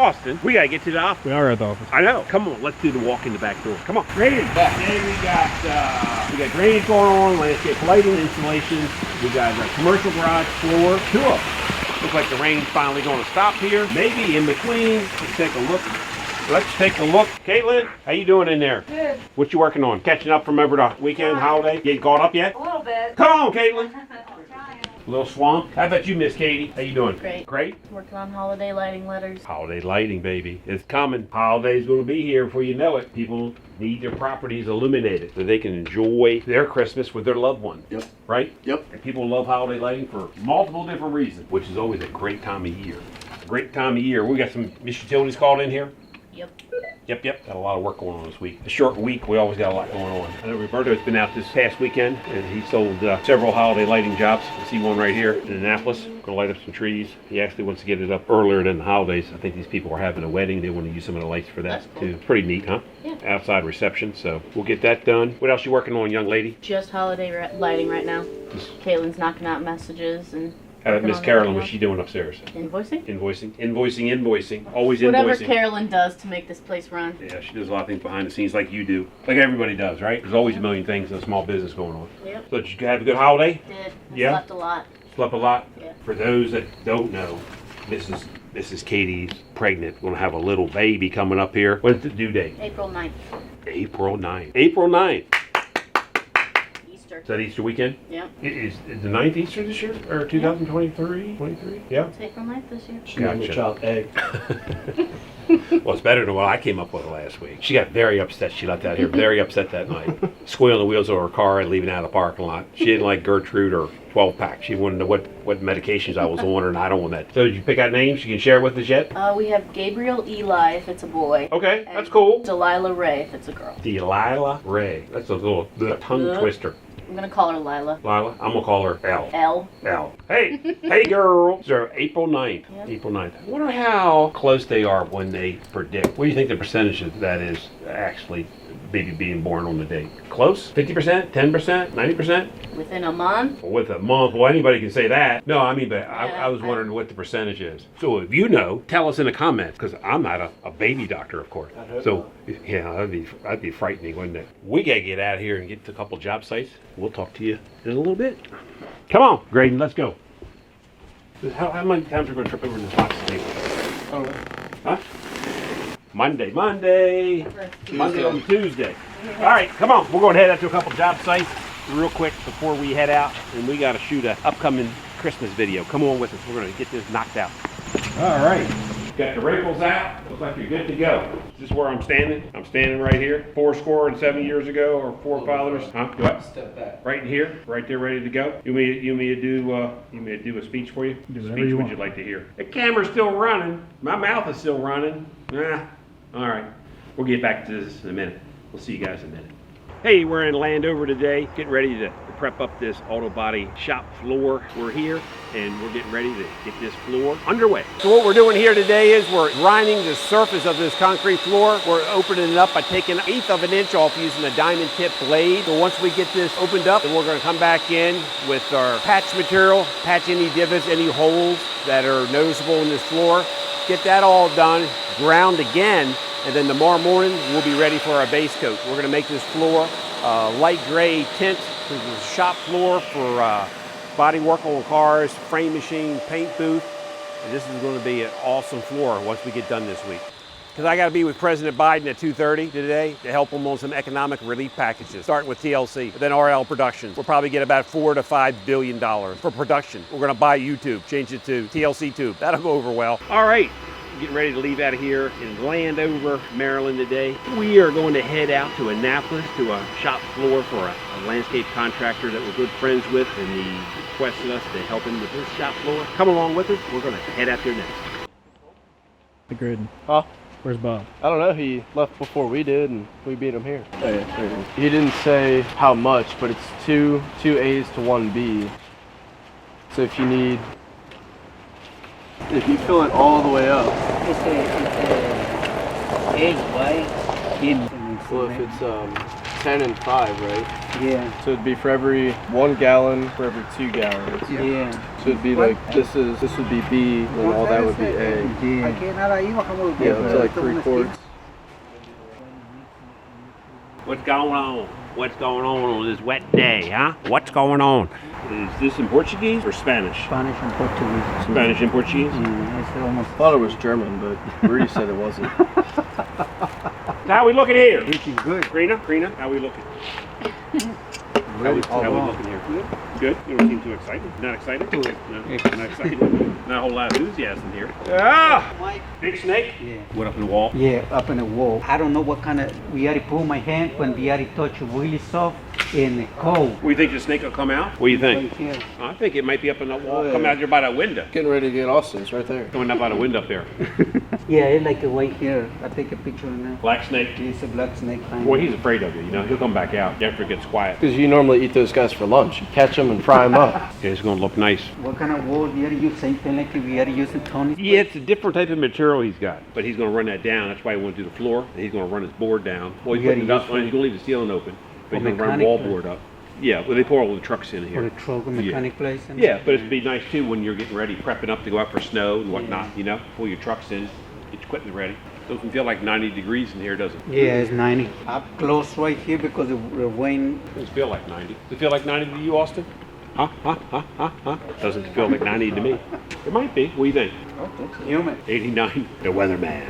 Austin, we gotta get to the office. We are at the office. I know. Come on, let's do the walk in the back door. Come on. Drainage. Today we got drainage going on, landscape lighting installations. We got a commercial garage floor, 2 of them. Looks like the rain's finally going to stop here. Maybe in between. Let's take a look. Caitlin, how you doing in there? Good. What you working on? Catching up from over the weekend holiday? Getting caught up yet? A little bit. Come on, Caitlin. We're trying. A little swamp. How about you, Miss Katie? How you doing? Great. Great? Working on holiday lighting letters. Holiday lighting, baby. It's coming. Holiday's going to be here before you know it. People need their properties illuminated so they can enjoy their Christmas with their loved ones. Yep. Right? Yep. And people love holiday lighting for multiple different reasons, which is always a great time of year. Great time of year. We got some Miss Utilities called in here. Yep. Yep. Got a lot of work going on this week. A short week, we always got a lot going on. I know Roberto's been out this past weekend, and he sold several holiday lighting jobs. You see one right here in Annapolis. Going to light up some trees. He actually wants to get it up earlier than the holidays. I think these people are having a wedding. They want to use some of the lights for that, That's cool. too. Pretty neat, huh? Yeah. Outside reception, so we'll get that done. What else you working on, young lady? Just holiday lighting right now. Caitlin's knocking out messages and How about Miss Carolyn? What's she doing upstairs? invoicing. Invoicing. Always Whatever invoicing. Carolyn does to make this place run. Yeah, she does a lot of things behind the scenes like you do. Like everybody does, right? There's always a million things in a small business going on. Yep. So did you have a good holiday? Did. Yeah? Slept a lot. Slept a lot? Yeah. For those that don't know, Mrs. Katie's pregnant. Going to have a little baby coming up here. When's the due date? April 9th. April 9th. April 9th. Easter. Is that Easter weekend? Yeah. Is the 9th Easter this year? Or 2023? 23? Yeah. It's April 9th this year. She named the Gotcha. child Egg. Well, it's better than what I came up with last week. She got very upset. She left out here very upset that night. Squealing the wheels of her car and leaving out of the parking lot. She didn't like Gertrude or 12-pack. She wanted to know what medications I was on, and I don't want that. So did you pick out names you can share with us yet? We have Gabriel Eli if it's a boy. Okay, and that's cool. Delilah Ray if it's a girl. Delilah Ray. That's a little tongue twister. I'm gonna call her Lila. Lila, I'm gonna call her L. L. L. Hey girl. So April 9th. Yep. April 9th. I wonder how close they are when they predict. What do you think the percentage of that is actually baby being born on the date? Close? 50%? 10%? 90%? Within a month. With a month, well, anybody can say that. No, I mean, but Yeah, I was wondering what the percentage is. So if you know, tell us in the comments, because I'm not a baby doctor, of course. So yeah, that'd be frightening, wouldn't it? We gotta get out of here and get to a couple job sites. We'll talk to you in a little bit. Come on, Graydon, let's go. How many times are we gonna trip over this box today? Oh, Huh? Monday on Tuesday. All right, come on. We're going to head out to a couple job sites real quick before we head out, and we got to shoot an upcoming Christmas video. Come on with us. We're going to get this knocked out. All right. Got the wrinkles out. Looks like you're good to go. Is this where I'm standing? I'm standing right here. 7 years ago, or forefathers. Huh? What? step back. Right in here, right there, ready to go. You may do a speech for you. Do whatever Speech you would want. you like to hear? The camera's still running. My mouth is still running. All right. We'll get back to this in a minute. We'll see you guys in a minute. Hey, we're in Landover today, getting ready to prep up this auto body shop floor. We're here and we're getting ready to get this floor underway. So what we're doing here today is we're grinding the surface of this concrete floor. We're opening it up by taking 1/8 of an inch off using a diamond tip blade. So once we get this opened up, then we're going to come back in with our patch material, patch any divots, any holes that are noticeable in this floor. Get that all done, ground again, and then tomorrow morning we'll be ready for our base coat. We're going to make this floor light gray tint. This is a shop floor for body work on cars, frame machine, paint booth. And this is going to be an awesome floor once we get done this week. Because I got to be with President Biden at 2:30 today to help him on some economic relief packages, starting with TLC, then RL Productions. We'll probably get about $4 to $5 billion for production. We're going to buy YouTube, change it to TLC Tube. That'll go over well. All right. Getting ready to leave out of here in Landover, Maryland today. We are going to head out to Annapolis to a shop floor for a landscape contractor that we're good friends with, and he requested us to help him with his shop floor. Come along with us. We're going to head out there next. The Graydon. Huh? Where's Bob? I don't know. He left before we did, and we beat him here. Oh, yeah. He didn't say how much, but it's two A's to 1 B. So if you need, if you fill it all the way up. It's a egg white in Well, if it's 10 and 5, right? Yeah. So it'd be for every 1 gallon for every 2 gallons. Yeah. So it'd be like this would be B, and all that would be A. Yeah. Yeah, it's like 3 quarts. What's going on? What's going on this wet day, huh? What's going on? Is this in Portuguese or Spanish? Spanish and Portuguese. Spanish and Portuguese? Yeah, it's almost. I thought it was German, but Rudy said it wasn't. How we looking here? Looking good. Karina, how we looking? How we looking here? Good. You don't seem too excited. Not excited? Good. No, not excited. Not a whole lot of enthusiasm here. Ah! Mike. Big snake? Yeah. What, up in the wall? Yeah, up in the wall. I don't know what kind of. We already pull my hand when we already touch really soft and cold. What do you think the snake will come out? What do you think? Right here. I think it might be up in the wall. Come out here by that window. Getting ready to get Austin's right there. Coming up by the window up there. Yeah, it's like right here. I take a picture of now. Black snake. It's a black snake. Boy, he's afraid of you. You know, he'll come back out after it gets quiet. Because you normally eat those guys for lunch. You catch them and fry them up. Yeah, it's going to look nice. What kind of wall we already use? Same thing like we already use in Tony's. Yeah, it's a different type of material he's got, but he's going to run that down. That's why he wants to do the floor, and he's going to run his board down. Well, he's putting it up, he's going to leave the ceiling open, but he's going to run wall board up. Yeah, well, they pour all the trucks in For here. the truck and mechanic place. And Yeah, but it'd be nice too when you're getting ready, prepping up to go out for snow and whatnot, you know, pull your trucks in, get your equipment ready. Doesn't feel like 90 degrees in here, does it? Yeah, it's 90. Up close right here because the rain. Doesn't feel like 90. Does it feel like 90 to you, Austin? Huh? Doesn't feel like 90 to me. It might be. What do you think? Oh, it's humid. 89. The weatherman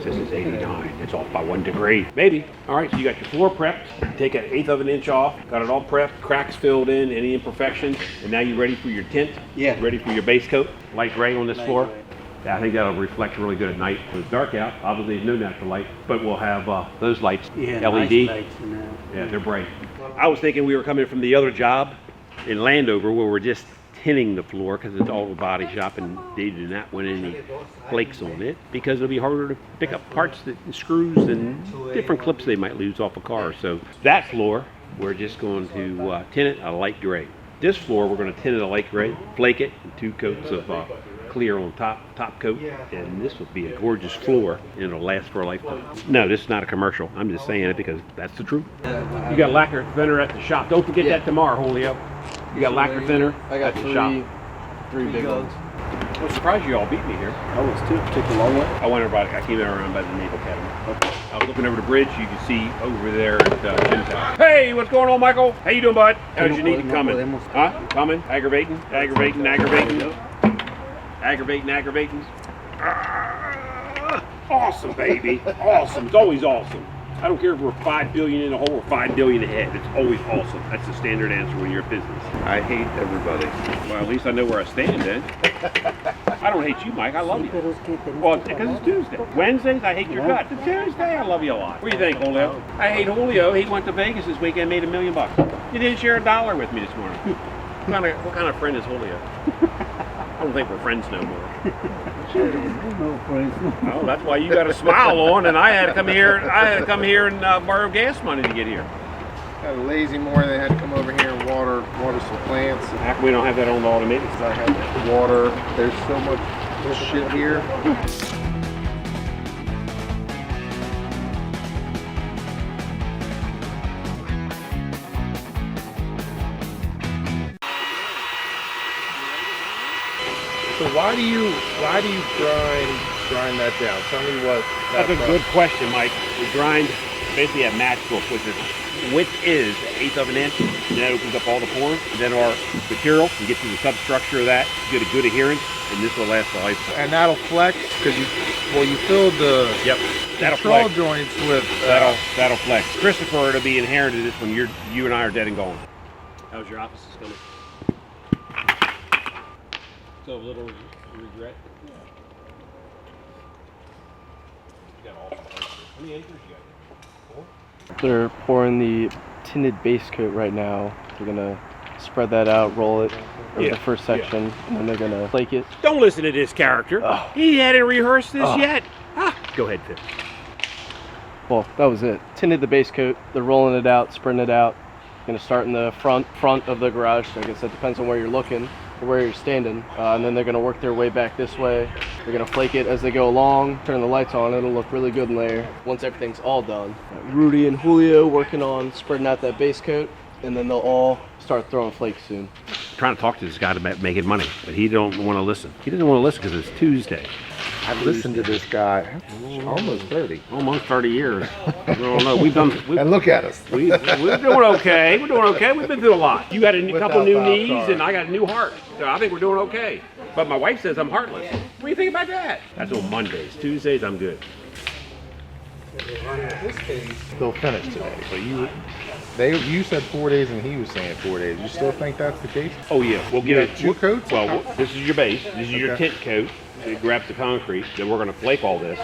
says it's 89. It's off by 1 degree. Maybe. All right, so you got your floor prepped. Take 1/8 of an inch off. Got it all prepped. Cracks filled in. Any imperfections. And now you're ready for your tint. Yeah. Ready for your base coat. Light gray on this Light floor. gray. Yeah, I think that'll reflect really good at night. When it's dark out, obviously there's no natural light, but we'll have those lights, Yeah, LED. nice lights, you know. Yeah, they're bright. I was thinking we were coming from the other job in Landover where we're just tinning the floor because it's all a body shop and they do not want any flakes on it because it'll be harder to pick up parts and screws and different clips they might lose off a car. So that floor, we're just going to tint it a light gray. This floor, we're going to tint it a light gray, flake it, and 2 coats of clear on top coat, and this will be a gorgeous floor and it'll last for a lifetime. No, this is not a commercial. I'm just saying it because that's the truth. You got lacquer thinner at the shop. Don't forget that tomorrow, Julio. You got lacquer thinner I got at the shop. three big ones. I'm surprised you all beat me here. I was too. Took a long way. I came around by the Naval Academy. Okay. I was looking over the bridge. You can see over there at Chintown. Hey, what's going on, Michael? How you doing, bud? How's your knee coming? Huh? Coming? Aggravating? Awesome, baby. Awesome. It's always awesome. I don't care if we're 5 billion in a hole or 5 billion ahead. It's always awesome. That's the standard answer when you're in business. I hate everybody. Well, at least I know where I stand then. I don't hate you, Mike. I love you. Well, because it's Tuesday. Wednesdays, I hate your guts. Tuesday, I love you a lot. What do you think, Julio? I hate Julio. He went to Vegas this weekend, made $1 million. You didn't share $1 with me this morning. What kind of friend is Julio? I don't think we're friends no more. No friends. Oh, that's why you got a smile on, and I had to come here. And borrow gas money to get here. Got a lazy morning. They had to come over here and water some plants. How come we don't have that on the automated? I had to water. There's so much shit here. So why do you grind that down? Tell me what. That's a good question, Mike. We grind basically a matchbook, which is width is 1/8 of an inch, and that opens up all the pores. And then our material, you get to the substructure of that, you get a good adherence, and this will last a lifetime. And that'll flex because you filled the That'll control flex. joints with. That'll flex. Christopher, it'll be inherited this when you and I are dead and gone. How's your office is coming? So a little regret. You got all how many acres you got? 4? They're pouring the tinted base coat right now. They're gonna spread that out, roll it over the first section, and then they're gonna flake it. Don't listen to this character. Oh. He hadn't rehearsed this yet. Go ahead, Phil. Well, that was it. Tinted the base coat. They're rolling it out, spreading it out. Gonna start in the front of the garage. So I guess that depends on where you're looking. where you're standing, and then they're gonna work their way back this way. They're gonna flake it as they go along, turn the lights on, it'll look really good in there once everything's all done. Rudy and Julio working on spreading out that base coat, and then they'll all start throwing flakes soon. Trying to talk to this guy about making money, but he don't want to listen. He doesn't want to listen because it's Tuesday. I've listened to this guy almost 30. Almost 30 years. I don't know. And look at us. We're doing okay. We're doing okay. We've been through a lot. You got a couple new knees, and I got a new heart. So I think we're doing okay. But my wife says I'm heartless. What do you think about that? That's on Mondays. Tuesdays, I'm good. They'll finish today. But you said 4 days, and he was saying 4 days. You still think that's the case? Oh yeah, we'll You get got two coats? Well, this is your base. This is your tint coat. It grabs the concrete. Then we're going to flake all this,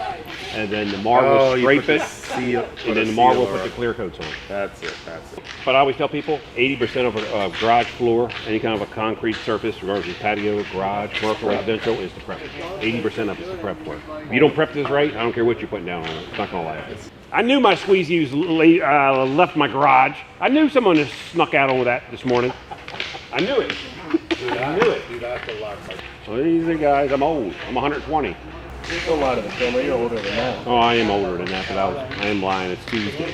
and then the marble scrape it, and then the marble put the clear coats on. That's it. That's it. But I always tell people, 80% of a garage floor, any kind of a concrete surface, regardless of patio, garage, commercial, residential, is the prep. 80% of it's the prep work. If you don't prep this right, I don't care what you're putting down on it. It's not going to last. I knew my squeegees left my garage. I knew someone had snuck out on that this morning. I knew it. I knew it. So these are guys, I'm old. I'm 120. Don't lie to the camera, you're older than that. Oh, I am older than that, but I am lying. It's Tuesday.